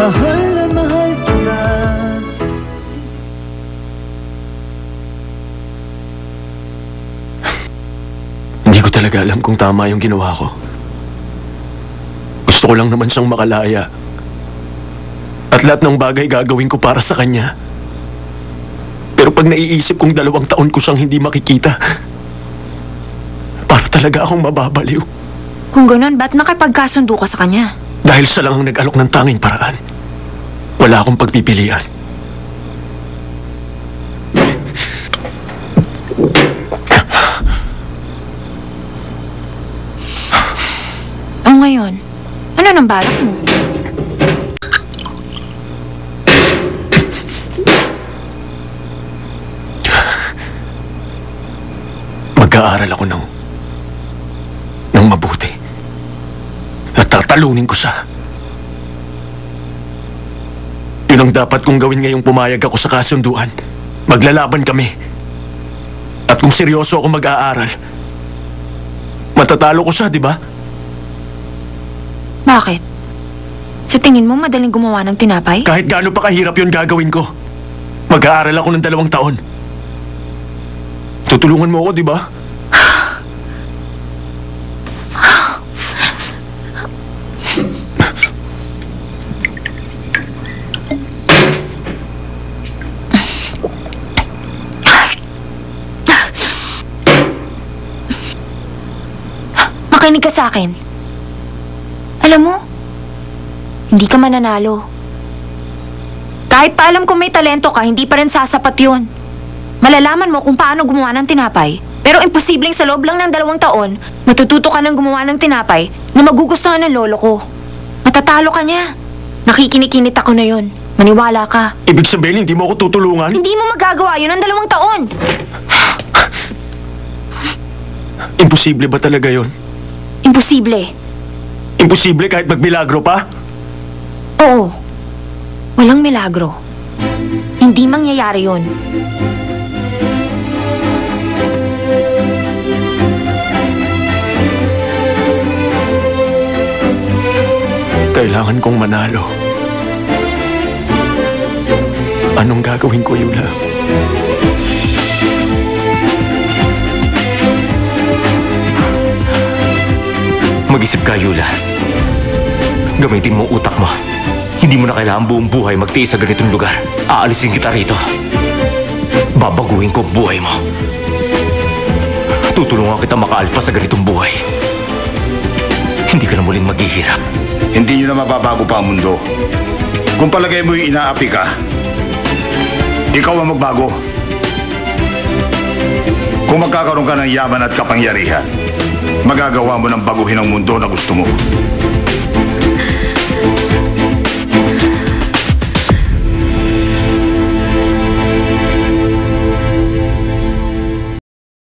mahal na mahal kita. Hindi ko talaga alam kung tama yung ginawa ko. Gusto ko lang naman siyang makalaya. At lahat ng bagay gagawin ko para sa kanya. Pero pag naiisip kong 2 taon ko siyang hindi makikita, para talaga akong mababaliw. Kung ganun, ba't nakipagkasundo ka sa kanya? Dahil siya lang ang nag-alok ng tanging paraan. Wala akong pagpipilian. O ngayon, ano nang balak mo? Mag-aaral ako ng mabuti. At tatalunin ko siya. Yun ang dapat kong gawin ngayong pumayag ako sa kasunduan. Maglalaban kami. At kung seryoso ako mag-aaral, matatalo ko siya, di ba? Bakit? Sa tingin mo madaling gumawa ng tinapay? Kahit gaano pa kahirap yun gagawin ko. Mag-aaral ako ng 2 taon. Tutulungan mo ako, di ba? Makinig ka sa akin. Alam mo, hindi ka mananalo. Kahit pa alam kong may talento ka, hindi pa rin sasapat yun. Malalaman mo kung paano gumawa ng tinapay. Pero imposibleng sa loob lang ng 2 taon, matututo ka ng gumawa ng tinapay na magugustuhan ng lolo ko. Matatalo ka niya. Nakikinikinit ako na yun. Maniwala ka. Ibig sabihin, hindi mo ako tutulungan? Hindi mo magagawa yun ng 2 taon. Imposible ba talaga yun? Imposible. Imposible kahit magmilagro pa? Oo. Walang milagro. Hindi mangyayari yun. Kailangan kong manalo. Anong gagawin ko, Yula? Mag-isip ka, Yula. Gamitin mo utak mo. Hindi mo na kailangan buong buhay magtiis sa ganitong lugar. Aalisin kita rito. Babaguhin ko ang buhay mo. Tutulungan kita makaalpas sa ganitong buhay. Hindi ka na muling maghihirap. Hindi nyo na mababago pa ang mundo. Kung palagay mo yung inaapi ka, ikaw ang magbago. Kung magkakaroon ka ng yaman at kapangyarihan, magagawa mo ng baguhin ang mundo na gusto mo.